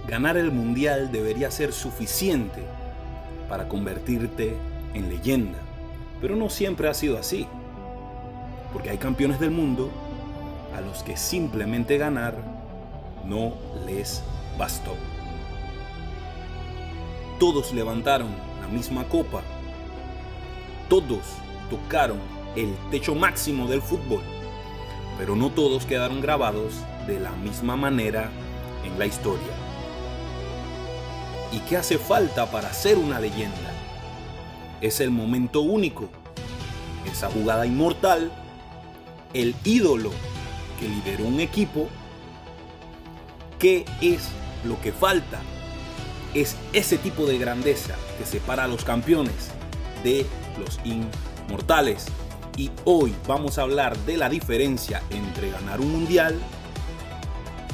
Ganar el mundial debería ser suficiente para convertirte en leyenda, pero no siempre ha sido así, porque hay campeones del mundo a los que simplemente ganar no les bastó. Todos levantaron la misma copa, todos tocaron el techo máximo del fútbol, pero no todos quedaron grabados de la misma manera en la historia. ¿Y qué hace falta para ser una leyenda? Es el momento único, esa jugada inmortal, el ídolo que lideró un equipo. ¿Qué es lo que falta? Es ese tipo de grandeza que separa a los campeones de los inmortales. Y hoy vamos a hablar de la diferencia entre ganar un mundial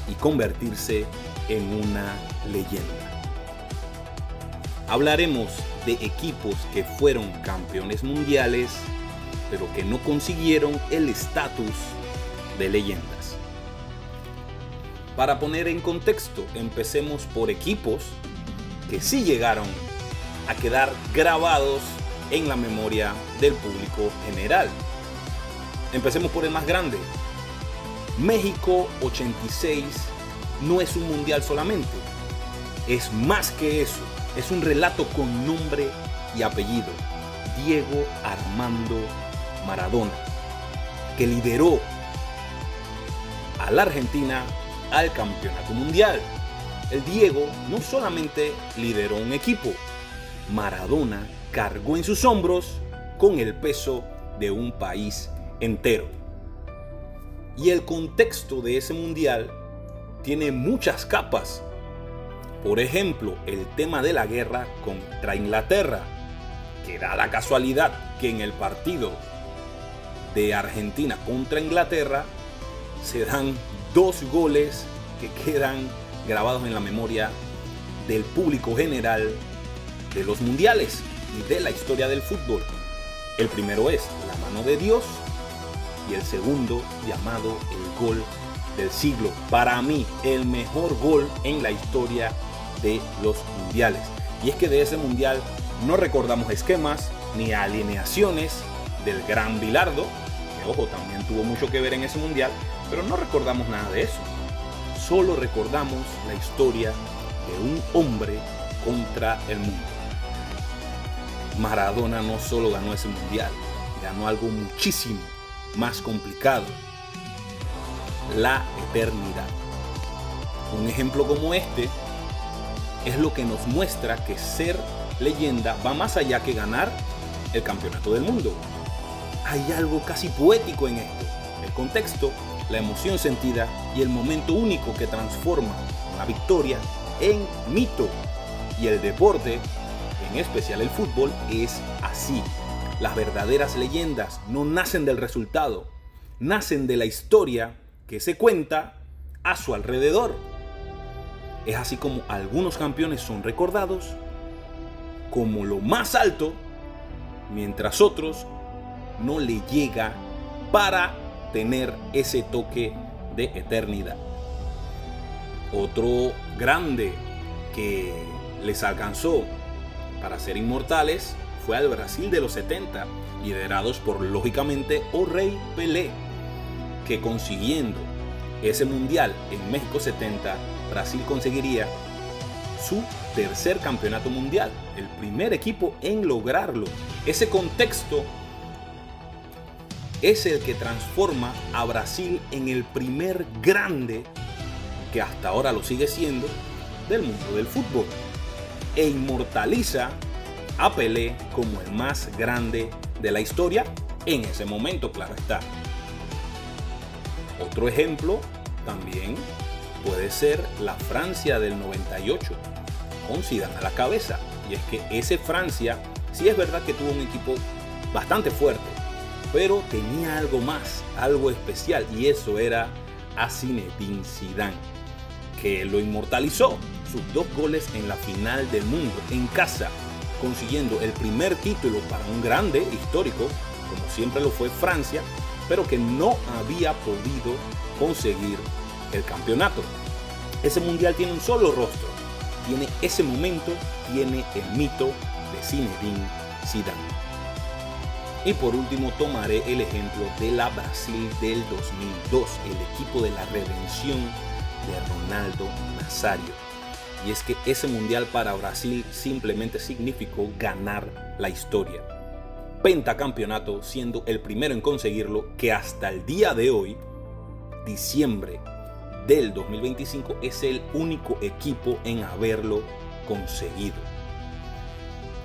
y convertirse en una leyenda. Hablaremos de equipos que fueron campeones mundiales, pero que no consiguieron el estatus de leyendas. Para poner en contexto, empecemos por equipos que sí llegaron a quedar grabados en la memoria del público general. Empecemos por el más grande. México 86 no es un mundial solamente, es más que eso. Es un relato con nombre y apellido. Diego Armando Maradona, que lideró a la Argentina al campeonato mundial. El Diego no solamente lideró un equipo, Maradona cargó en sus hombros con el peso de un país entero. Y el contexto de ese mundial tiene muchas capas. Por ejemplo, el tema de la guerra contra Inglaterra, que da la casualidad que en el partido de Argentina contra Inglaterra se dan 2 goles que quedan grabados en la memoria del público general de los mundiales y de la historia del fútbol. El primero es la mano de Dios y el segundo llamado el gol del siglo. Para mí, el mejor gol en la historia de los mundiales. Y es que de ese mundial no recordamos esquemas ni alineaciones del gran Bilardo, que ojo, también tuvo mucho que ver en ese mundial, pero no recordamos nada de eso. Solo recordamos la historia de un hombre contra el mundo. Maradona no solo ganó ese mundial, ganó algo muchísimo más complicado: la eternidad. Un ejemplo como este es lo que nos muestra que ser leyenda va más allá que ganar el campeonato del mundo. Hay algo casi poético en esto: el contexto, la emoción sentida y el momento único que transforma una victoria en mito. Y el deporte, en especial el fútbol, es así. Las verdaderas leyendas no nacen del resultado, nacen de la historia que se cuenta a su alrededor. Es así como algunos campeones son recordados como lo más alto, mientras otros no le llega para tener ese toque de eternidad. Otro grande que les alcanzó para ser inmortales fue al Brasil de los 70, liderados por, lógicamente, o Rei Pelé, que consiguiendo ese mundial en México 70, Brasil conseguiría su tercer campeonato mundial, el primer equipo en lograrlo. Ese contexto es el que transforma a Brasil en el primer grande, que hasta ahora lo sigue siendo, del mundo del fútbol, e inmortaliza a Pelé como el más grande de la historia en ese momento, claro está. Otro ejemplo también puede ser la Francia del 98, con Zidane a la cabeza. Y es que ese Francia, sí es verdad que tuvo un equipo bastante fuerte, pero tenía algo más, algo especial, y eso era a Zinedine Zidane, que lo inmortalizó, sus 2 goles en la final del mundo en casa, consiguiendo el primer título para un grande histórico, como siempre lo fue Francia, pero que no había podido conseguir el campeonato. Ese mundial tiene un solo rostro, tiene ese momento, tiene el mito de Zinedine Zidane. Y por último tomaré el ejemplo de la Brasil del 2002, el equipo de la redención de Ronaldo Nazário. Y es que ese mundial para Brasil simplemente significó ganar la historia. Pentacampeonato, siendo el primero en conseguirlo, que hasta el día de hoy, diciembre del 2025, es el único equipo en haberlo conseguido.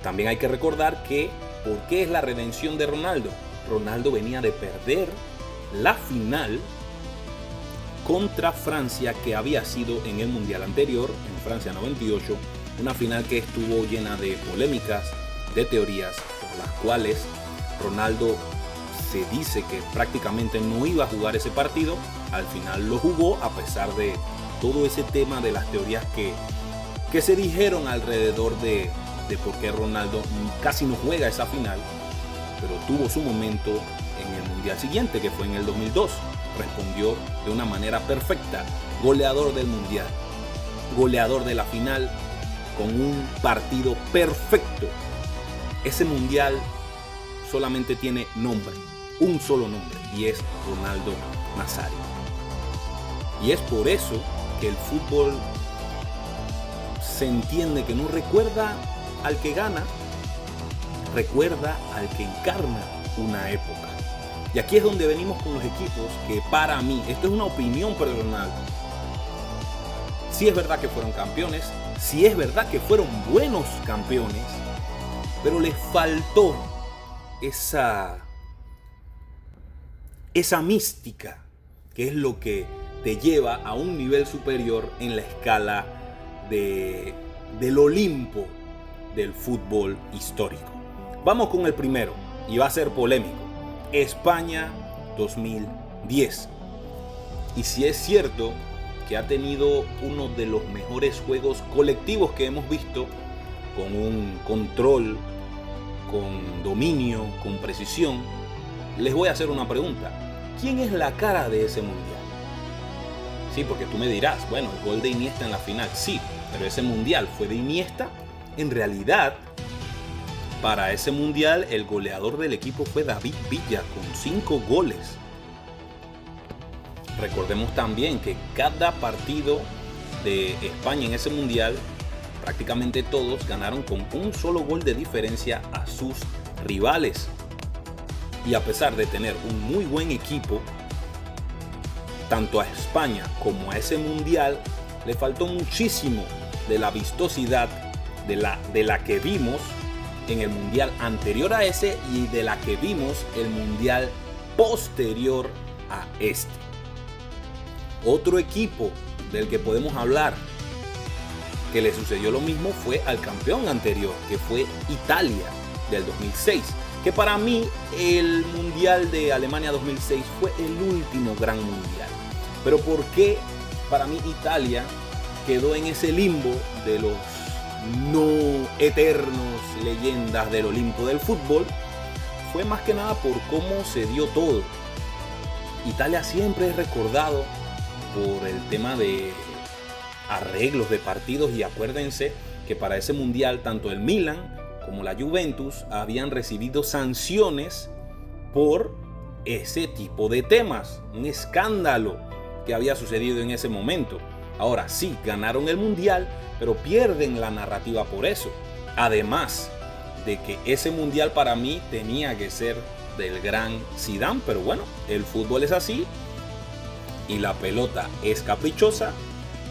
También hay que recordar que, ¿por qué es la redención de Ronaldo? Ronaldo venía de perder la final contra Francia, que había sido en el mundial anterior, en Francia 98, una final que estuvo llena de polémicas, de teorías, por las cuales Ronaldo se dice que prácticamente no iba a jugar ese partido. Al final lo jugó, a pesar de todo ese tema de las teorías que se dijeron alrededor de por qué Ronaldo casi no juega esa final, pero tuvo su momento en el mundial siguiente, que fue en el 2002. Respondió de una manera perfecta, goleador del mundial, goleador de la final, con un partido perfecto. Ese mundial solamente tiene nombre, un solo nombre, y es Ronaldo Nazário. Y es por eso que el fútbol se entiende que no recuerda al que gana, recuerda al que encarna una época. Y aquí es donde venimos con los equipos que, para mí, esto es una opinión personal, sí es verdad que fueron campeones, sí es verdad que fueron buenos campeones, pero les faltó esa mística, que es lo que te lleva a un nivel superior en la escala del Olimpo del fútbol histórico. Vamos con el primero, y va a ser polémico. España 2010. Y si es cierto que ha tenido uno de los mejores juegos colectivos que hemos visto, con un control, con dominio, con precisión, les voy a hacer una pregunta. ¿Quién es la cara de ese mundial? Sí, porque tú me dirás, bueno, el gol de Iniesta en la final, sí, pero ese mundial fue de Iniesta. En realidad, para ese mundial, el goleador del equipo fue David Villa, con 5 goles. Recordemos también que cada partido de España en ese mundial, prácticamente todos ganaron con un solo gol de diferencia a sus rivales. Y a pesar de tener un muy buen equipo, tanto a España como a ese mundial, le faltó muchísimo de la vistosidad de la que vimos en el mundial anterior a ese y de la que vimos el mundial posterior a este. Otro equipo del que podemos hablar que le sucedió lo mismo fue al campeón anterior, que fue Italia del 2006, que para mí el mundial de Alemania 2006 fue el último gran mundial. Pero ¿por qué para mí Italia quedó en ese limbo de los no eternos leyendas del Olimpo del fútbol? Fue más que nada por cómo se dio todo. Italia siempre es recordado por el tema de arreglos de partidos, y acuérdense que para ese mundial tanto el Milan como la Juventus habían recibido sanciones por ese tipo de temas, un escándalo que había sucedido en ese momento. Ahora sí, ganaron el mundial, pero pierden la narrativa por eso. Además de que ese mundial para mí tenía que ser del gran Zidane, pero bueno, el fútbol es así y la pelota es caprichosa,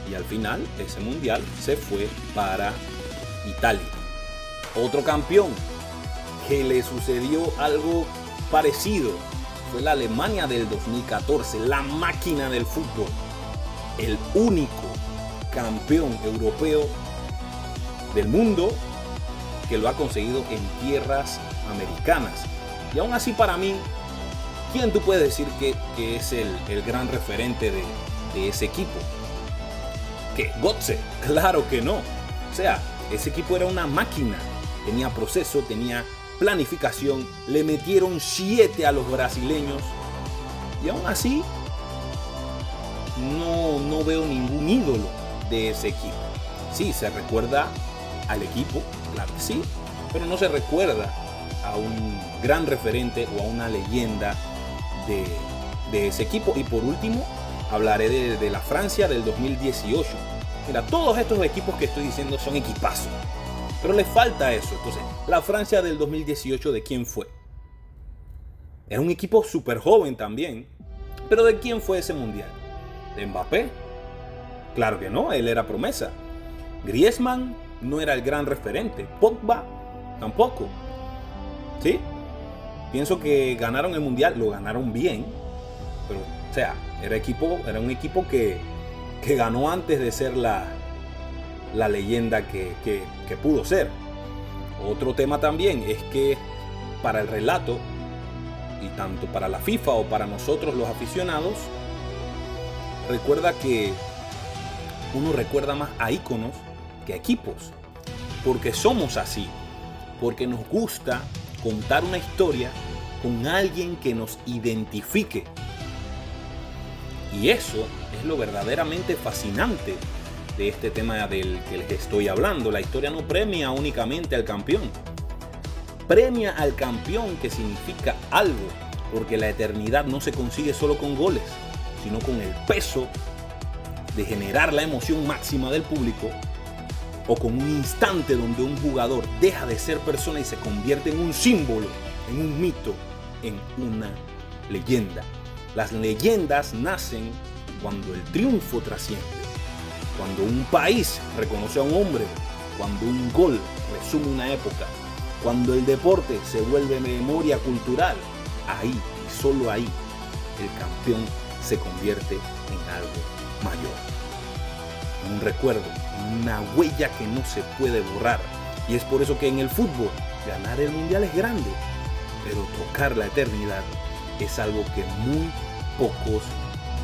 y al final ese mundial se fue para Italia. Otro campeón que le sucedió algo parecido fue la Alemania del 2014, la máquina del fútbol, el único campeón europeo del mundo que lo ha conseguido en tierras americanas. Y aún así, para mí, ¿quién tú puedes decir que es el gran referente de ese equipo? ¿Qué? ¿Götze? Claro que no. O sea, ese equipo era una máquina. Tenía proceso, tenía planificación, le metieron 7 a los brasileños, y aún así no veo ningún ídolo de ese equipo. Sí, se recuerda al equipo, claro que sí, pero no se recuerda a un gran referente o a una leyenda de ese equipo. Y por último, hablaré de la Francia del 2018. Mira, todos estos equipos que estoy diciendo son equipazos, pero les falta eso. Entonces, la Francia del 2018, ¿de quién fue? Era un equipo súper joven también, pero ¿de quién fue ese mundial? ¿De Mbappé? Claro que no, él era promesa. Griezmann no era el gran referente. Pogba tampoco. ¿Sí? Pienso que ganaron el mundial, lo ganaron bien, pero, o sea, era un equipo que ganó antes de ser la leyenda que pudo ser. Otro tema también es que para el relato, y tanto para la FIFA o para nosotros los aficionados, recuerda que uno recuerda más a íconos que a equipos, porque somos así, porque nos gusta contar una historia con alguien que nos identifique. Y eso es lo verdaderamente fascinante de este tema del que les estoy hablando. La historia no premia únicamente al campeón, premia al campeón que significa algo, porque la eternidad no se consigue solo con goles, sino con el peso de generar la emoción máxima del público, o con un instante donde un jugador deja de ser persona y se convierte en un símbolo, en un mito, en una leyenda. Las leyendas nacen cuando el triunfo trasciende, cuando un país reconoce a un hombre, cuando un gol resume una época, cuando el deporte se vuelve memoria cultural. Ahí y solo ahí el campeón se convierte en algo mayor, en un recuerdo, en una huella que no se puede borrar. Y es por eso que en el fútbol ganar el mundial es grande, pero tocar la eternidad es algo que muy pocos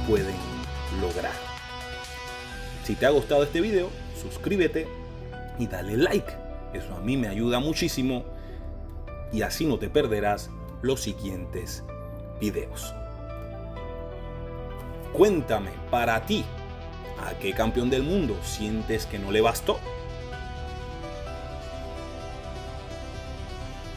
pueden lograr. Si te ha gustado este video, suscríbete y dale like. Eso a mí me ayuda muchísimo y así no te perderás los siguientes videos. Cuéntame, para ti, ¿a qué campeón del mundo sientes que no le bastó?